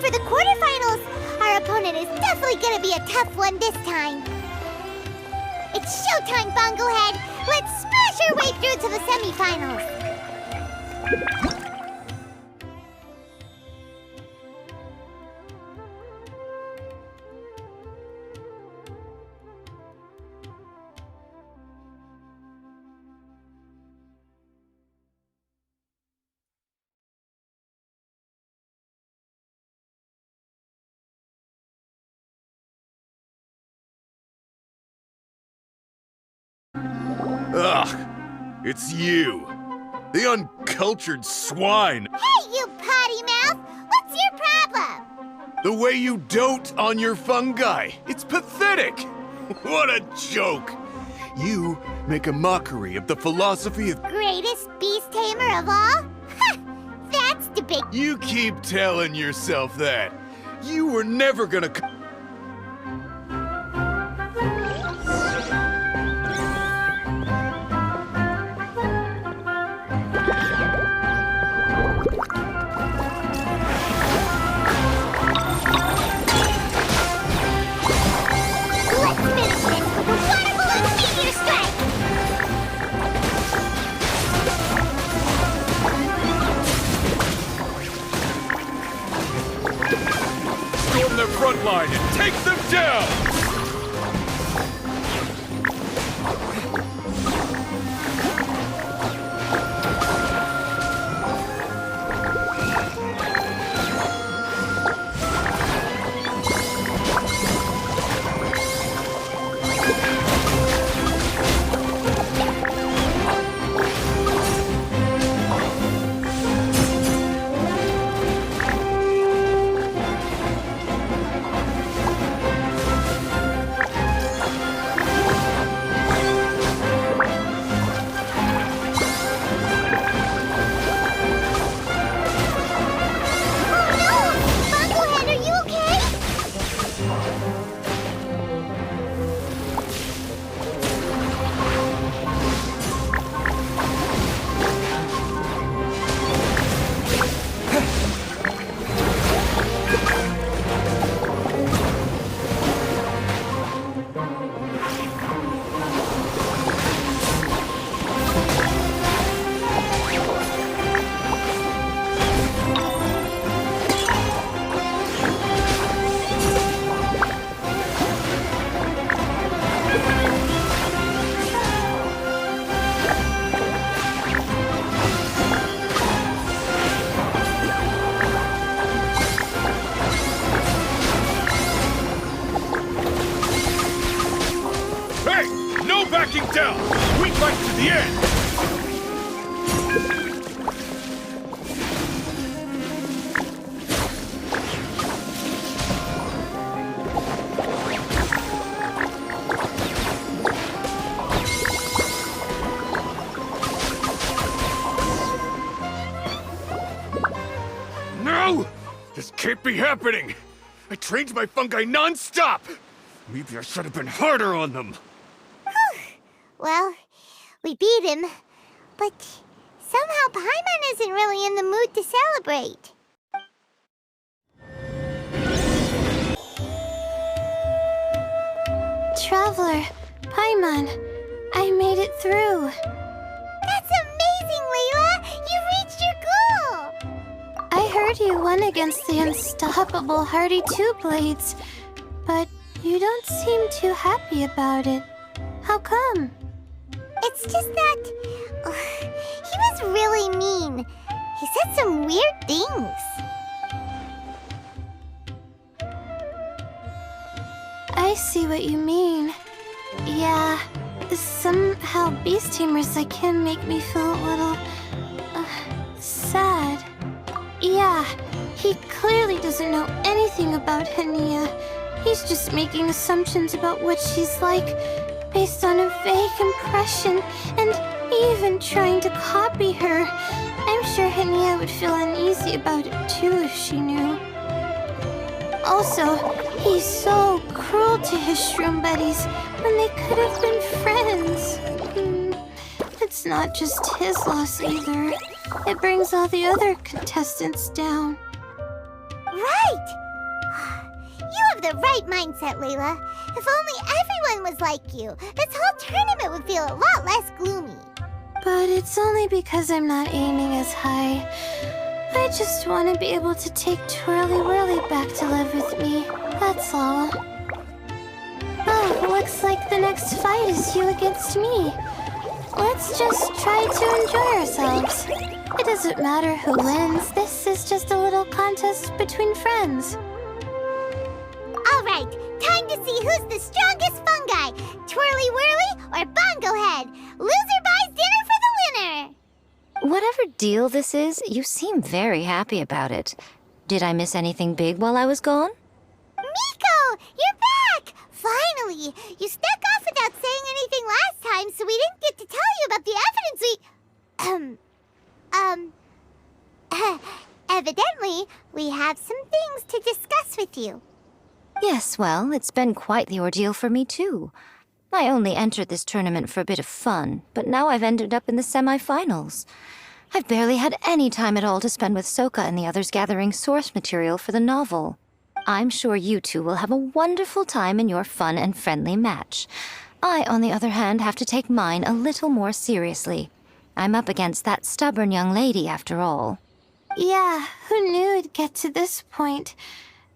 for the quarterfinals. Our opponent is definitely gonna be a tough one this time. It's showtime, Bunglehead! Let's smash our way through to the semifinals! Ugh, it's you. The uncultured swine. Hey, you potty mouth! What's your problem? The way you dote on your fungi. It's pathetic. What a joke. You make a mockery of the philosophy of... Greatest beast tamer of all? Ha! That's the big... You keep telling yourself that. You were never gonna... Storm their front line and take them down! Backing down! We fight to the end! No! This can't be happening! I trained my fungi non-stop! Maybe I should have been harder on them! Well, we beat him, but somehow Paimon isn't really in the mood to celebrate. Traveler, Paimon, I made it through. That's amazing, Layla! You reached your goal! I heard you won against the unstoppable Hardy Two-Blades, but you don't seem too happy about it. How come? It's just that... he was really mean. He said some weird things. I see what you mean. Yeah, somehow beast tamers like him make me feel a little... sad. Yeah, he clearly doesn't know anything about Hania. He's just making assumptions about what she's like, based on a vague impression, and even trying to copy her. I'm sure Hania would feel uneasy about it too if she knew. Also, he's so cruel to his shroom buddies when they could have been friends. It's not just his loss either. It brings all the other contestants down. Right! You have the right mindset, Layla. If only everyone was like you, this whole tournament would feel a lot less gloomy. But it's only because I'm not aiming as high. I just want to be able to take Twirly Whirly back to live with me. That's all. Oh, looks like the next fight is you against me. Let's just try to enjoy ourselves. It doesn't matter who wins. This is just a little contest between friends. All right, time to see who's the strongest fungi, Twirly Whirly or Bongo Head. Loser buys dinner for the winner. Whatever deal this is, you seem very happy about it. Did I miss anything big while I was gone? Miko, you're back! Finally! You snuck off without saying anything last time, so we didn't get to tell you about the evidence evidently, we have some things to discuss with you. Yes, well, it's been quite the ordeal for me, too. I only entered this tournament for a bit of fun, but now I've ended up in the semi-finals. I've barely had any time at all to spend with Soka and the others gathering source material for the novel. I'm sure you two will have a wonderful time in your fun and friendly match. I, on the other hand, have to take mine a little more seriously. I'm up against that stubborn young lady, after all. Yeah, who knew it'd get to this point?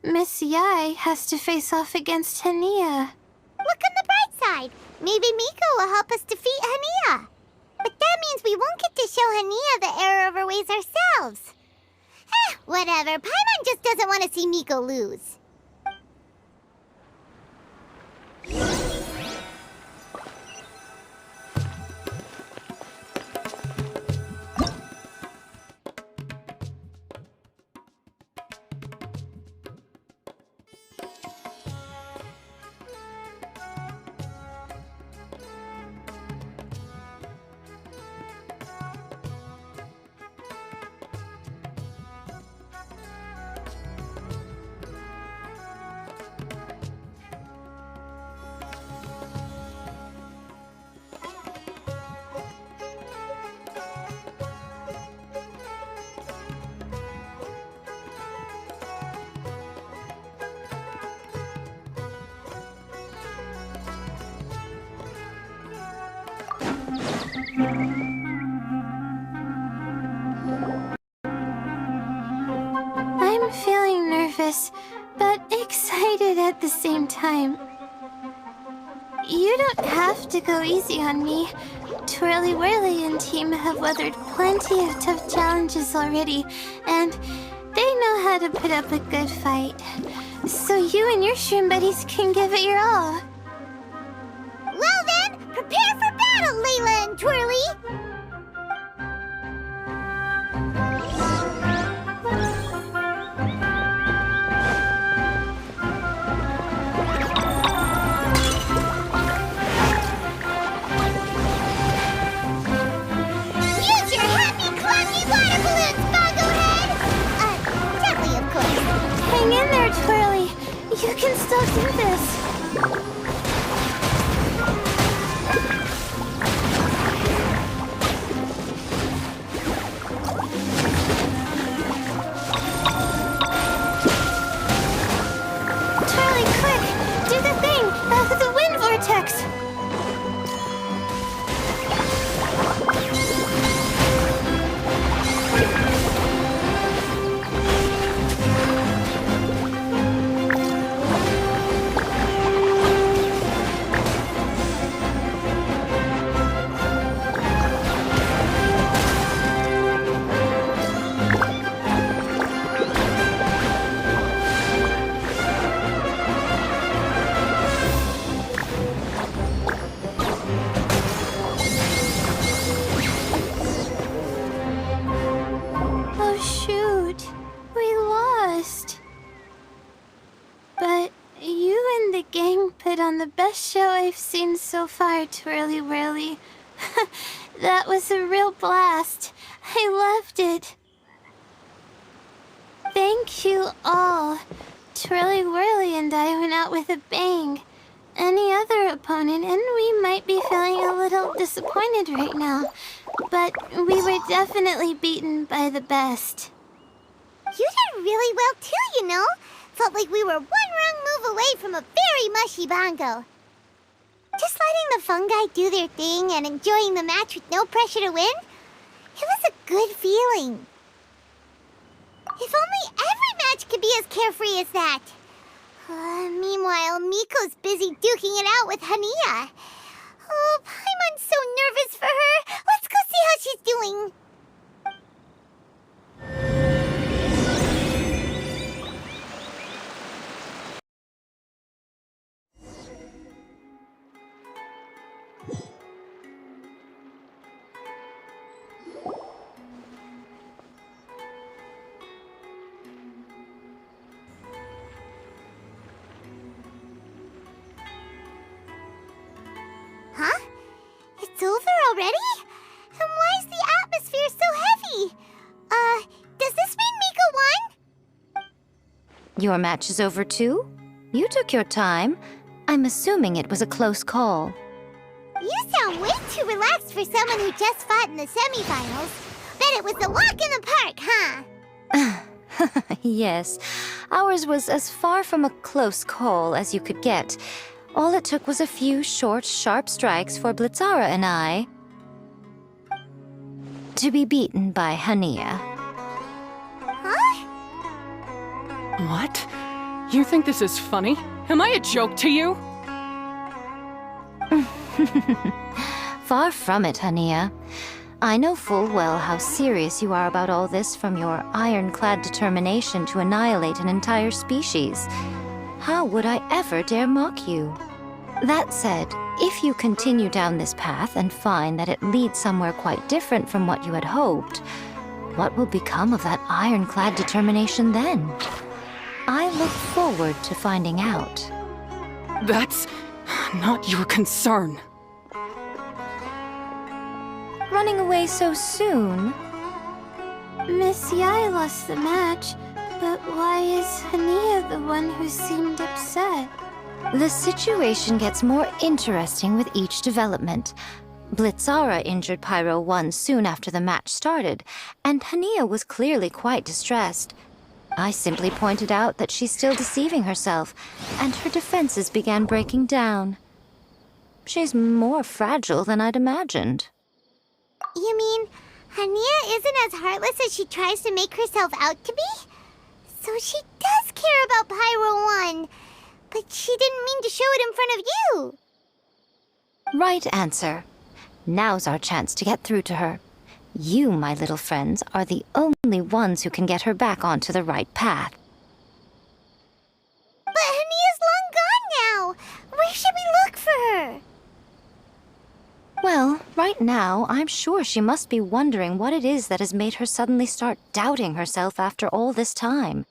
Miss Yai has to face off against Hania. Look on the bright side. Maybe Miko will help us defeat Hania. But that means we won't get to show Hania the error of our ways ourselves. Whatever. Paimon just doesn't want to see Miko lose. I'm feeling nervous, but excited at the same time. You don't have to go easy on me. Twirly Whirly and team have weathered plenty of tough challenges already, and they know how to put up a good fight. So you and your shroom buddies can give it your all. Well then, prepare for battle, Layla and Twirly! Use your happy, clunky water balloons, Bongo Head! Gently, of course. Hang in there, Twirly. You can still do this. Twirly, quick! Do the thing! The wind vortex! Oh shoot, we lost. But you and the gang put on the best show I've seen so far, Twirly Whirly. That was a real blast. I loved it. Thank you all. Twirly Whirly and I went out with a bang. Any other opponent, and we might be feeling a little disappointed right now, but we were definitely beaten by the best. You did really well too, you know. Felt like we were one wrong move away from a very mushy bongo. Just letting the fungi do their thing and enjoying the match with no pressure to win, it was a good feeling. If only every match could be as carefree as that. Meanwhile, Miko's busy duking it out with Hania. Oh, Paimon's so nervous for her. Let's go see how she's doing. Huh? It's over already? And why is the atmosphere so heavy? Does this mean Miko won? Your match is over too? You took your time. I'm assuming it was a close call. You sound way too relaxed for someone who just fought in the semifinals. Bet it was a walk in the park, huh? Yes, ours was as far from a close call as you could get. All it took was a few short, sharp strikes for Blitzara and I to be beaten by Hania. Huh? What? You think this is funny? Am I a joke to you? Far from it, Hania. I know full well how serious you are about all this, from your ironclad determination to annihilate an entire species. How would I ever dare mock you? That said, if you continue down this path and find that it leads somewhere quite different from what you had hoped, what will become of that ironclad determination then? I look forward to finding out. That's not your concern. Running away so soon? Miss Yai lost the match, but why is Hania the one who seemed upset? The situation gets more interesting with each development. Blitzara injured Pyro 1 soon after the match started, and Hania was clearly quite distressed. I simply pointed out that she's still deceiving herself, and her defenses began breaking down. She's more fragile than I'd imagined. You mean Hania isn't as heartless as she tries to make herself out to be? So she does care about Pyro 1, but she didn't mean to show it in front of you. Right answer. Now's our chance to get through to her. You, my little friends, are the only ones who can get her back onto the right path. But Hania's long gone now. Where should we look for her? Well, right now, I'm sure she must be wondering what it is that has made her suddenly start doubting herself after all this time.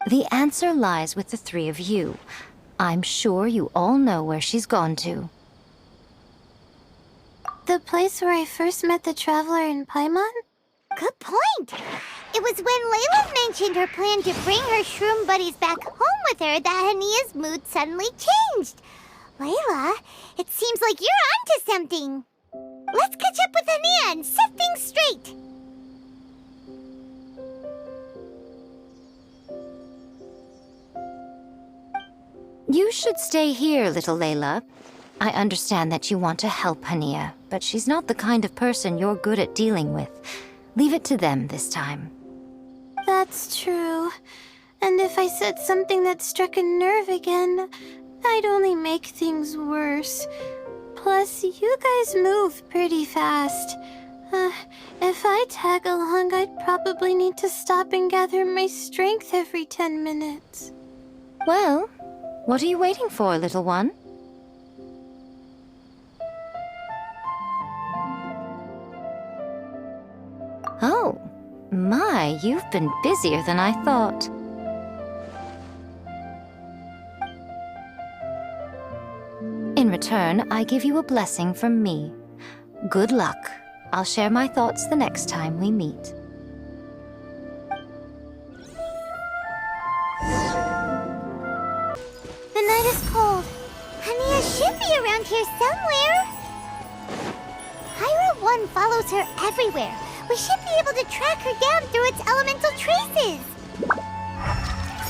The answer lies with the three of you. I'm sure you all know where she's gone to. The place where I first met the Traveler in Paimon? Good point. It was when Layla mentioned her plan to bring her shroom buddies back home with her that Hania's mood suddenly changed. Layla, it seems like you're onto something. Let's catch up with Hania and set things straight. You should stay here, little Layla. I understand that you want to help Hania, but she's not the kind of person you're good at dealing with. Leave it to them this time. That's true. And if I said something that struck a nerve again, I'd only make things worse. Plus, you guys move pretty fast. If I tag along, I'd probably need to stop and gather my strength every 10 minutes. Well, what are you waiting for, little one? Oh, my, you've been busier than I thought. In return, I give you a blessing from me. Good luck. I'll share my thoughts the next time we meet. The night is cold. Hania should be around here somewhere. Pyro 1 follows her everywhere, We should be able to track her down through its elemental traces.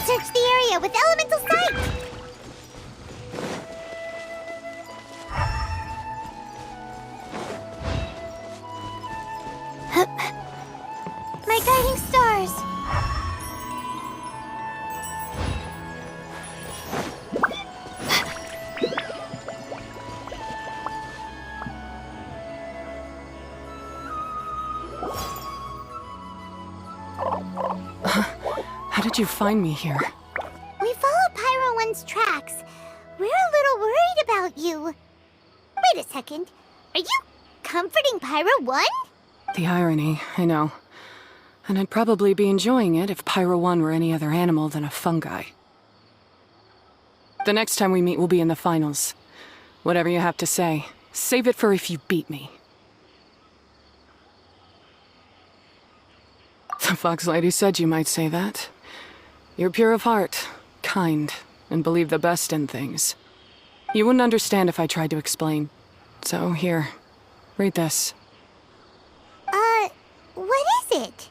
Search the area with elemental sight. My guiding stars. How did you find me here? We follow Pyro One's tracks. We're a little worried about you. Wait a second. Are you comforting Pyro One? The irony, I know. And I'd probably be enjoying it if Pyro 1 were any other animal than a fungi. The next time we meet will be in the finals. Whatever you have to say, save it for if you beat me. The Fox Lady said you might say that. You're pure of heart, kind, and believe the best in things. You wouldn't understand if I tried to explain. So here, read this. What is it?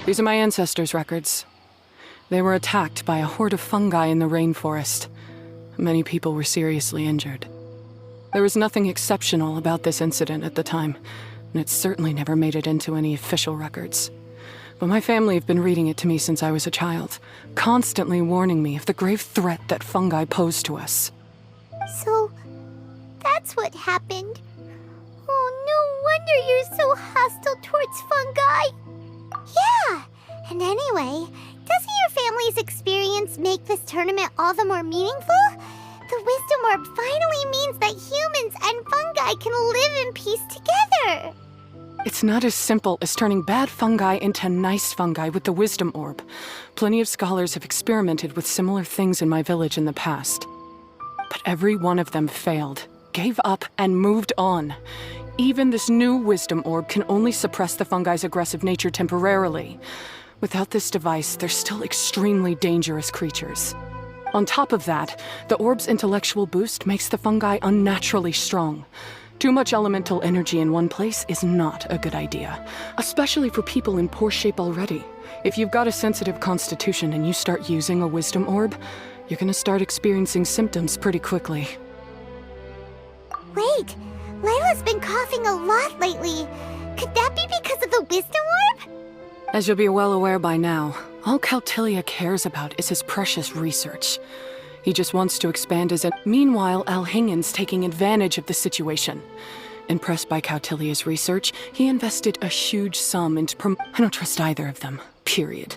These are my ancestors' records. They were attacked by a horde of fungi in the rainforest. Many people were seriously injured. There was nothing exceptional about this incident at the time, and it certainly never made it into any official records. But my family have been reading it to me since I was a child, constantly warning me of the grave threat that fungi pose to us. So, that's what happened. Oh, no wonder you're so hostile towards fungi. Yeah, and anyway, doesn't your family's experience make this tournament all the more meaningful? The Wisdom Orb finally means that humans and fungi can live in peace together. It's not as simple as turning bad fungi into nice fungi with the Wisdom Orb. Plenty of scholars have experimented with similar things in my village in the past. But every one of them failed, gave up, and moved on. Even this new Wisdom Orb can only suppress the fungi's aggressive nature temporarily. Without this device, they're still extremely dangerous creatures. On top of that, the orb's intellectual boost makes the fungi unnaturally strong. Too much elemental energy in one place is not a good idea, especially for people in poor shape already. If you've got a sensitive constitution and you start using a Wisdom Orb, you're gonna start experiencing symptoms pretty quickly. Wait, Layla's been coughing a lot lately. Could that be because of the Wisdom Orb? As you'll be well aware by now, all Caltilia cares about is his precious research. He just wants to expand his... Meanwhile, Alhingen's taking advantage of the situation. Impressed by Cautilia's research, he invested a huge sum into I don't trust either of them, period.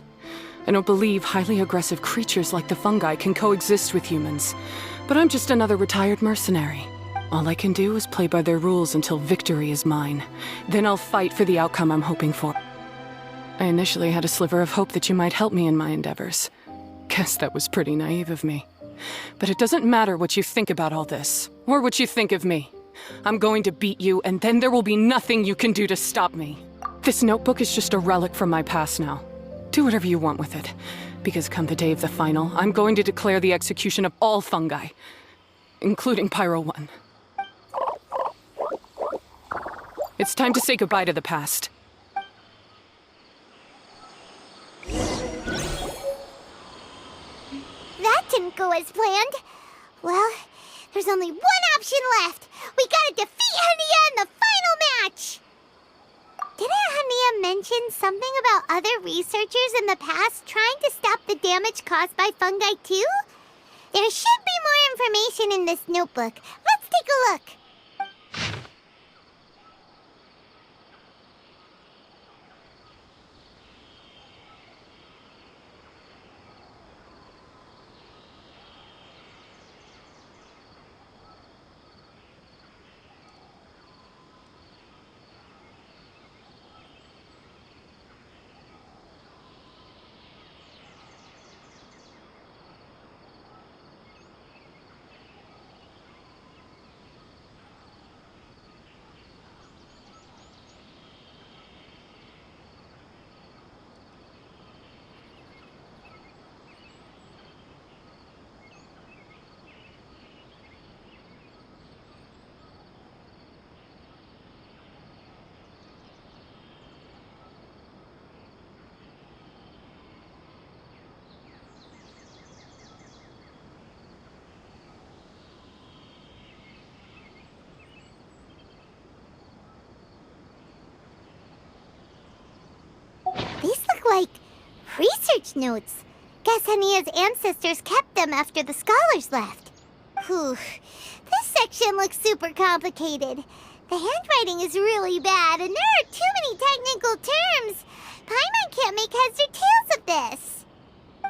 I don't believe highly aggressive creatures like the fungi can coexist with humans. But I'm just another retired mercenary. All I can do is play by their rules until victory is mine. Then I'll fight for the outcome I'm hoping for. I initially had a sliver of hope that you might help me in my endeavors. Guess that was pretty naive of me. But it doesn't matter what you think about all this, or what you think of me. I'm going to beat you, and then there will be nothing you can do to stop me. This notebook is just a relic from my past now. Do whatever you want with it, because come the day of the final, I'm going to declare the execution of all fungi. including Pyro 1. It's time to say goodbye to the past. That didn't go as planned. Well, there's only one option left. We gotta defeat Hania in the final match! Didn't Hania mention something about other researchers in the past trying to stop the damage caused by fungi too? There should be more information in this notebook. Let's take a look. These look like research notes. Guess Hania's ancestors kept them after the scholars left. Whew. This section looks super complicated. The handwriting is really bad, and there are too many technical terms. Paimon can't make heads or tails of this.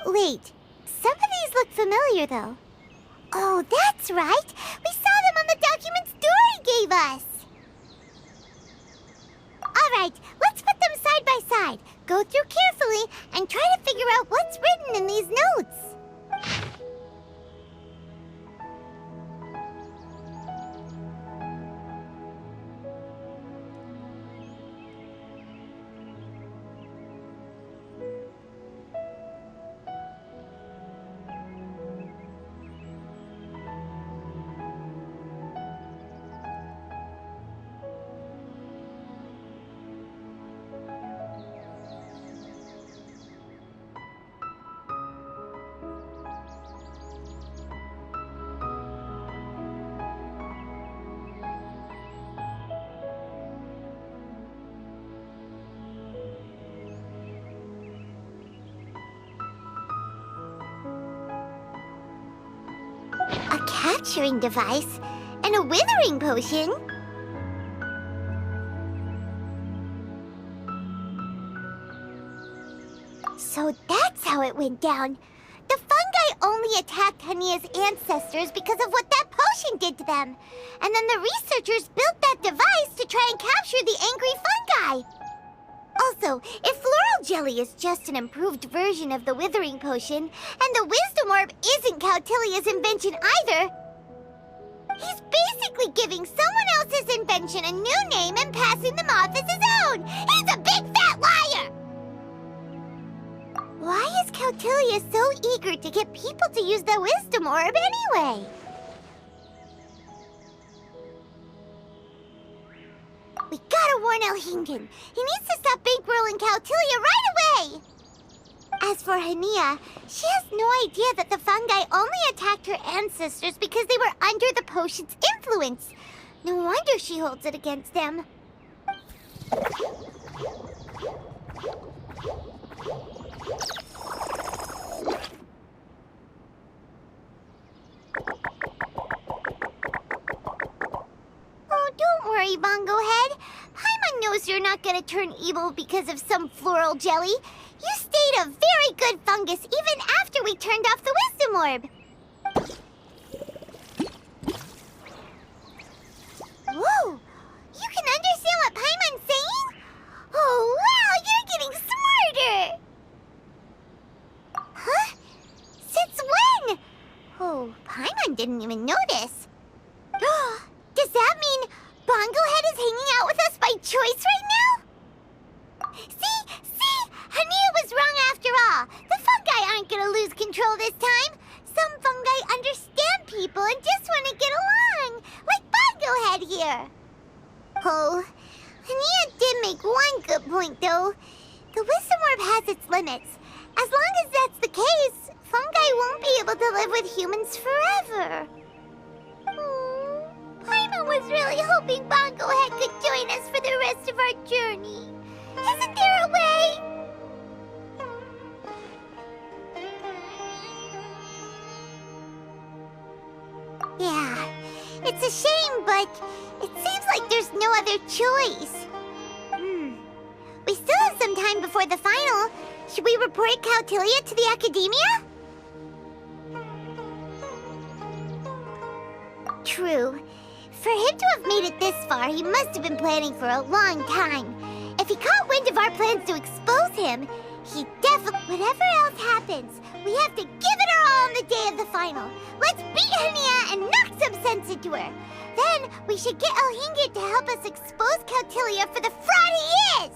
Wait, some of these look familiar, though. Oh, that's right. We saw them on the documents Dory gave us. All right, let's put them side by side. Go through carefully and try to figure out what's written in these notes. A capturing device and a withering potion? So that's how it went down. The fungi only attacked Hania's ancestors because of what that potion did to them. And then the researchers built that device to try and capture the angry fungi. Also, if floral jelly is just an improved version of the withering potion, and the wisdom orb isn't Cautilia's invention either, he's basically giving someone else's invention a new name and passing them off as his own. He's a big fat liar! Why is Cautilia so eager to get people to use the wisdom orb anyway? We gotta warn Elhingen. He needs to stop bankrolling Cautilia right away! As for Hania, she has no idea that the fungi only attacked her ancestors because they were under the potion's influence. No wonder she holds it against them. Oh, don't worry, Bongo Head. Paimon knows you're not gonna turn evil because of some floral jelly. You stayed a very good fungus even after we turned off the wisdom orb. Whoa! You can understand what Paimon's saying? Oh, wow! You're getting smarter! Huh? Since when? Oh, Paimon didn't even notice. Does that mean Bongo Head is hanging out with us by choice right now? See? Hania was wrong after all. The fungi aren't gonna lose control this time. Some fungi understand people and just want to give there. Oh, Hania did make one good point, though. The wisdom orb has its limits. As long as that's the case, fungi won't be able to live with humans forever. Paimon was really hoping Bongo Head could join us for the rest of our journey. Isn't there a way? Yeah, it's a shame, but it seems like there's no other choice. We still have some time before the final. Should we report Cautilia to the Academia? True. For him to have made it this far, he must have been planning for a long time. If he caught wind of our plans to expose him, he definitely... Whatever else happens, we have to give it our all on the day of the final. Let's beat Hania and knock some sense into her. Then we should get Elhingit to help us expose Cautilia for the fraud he is!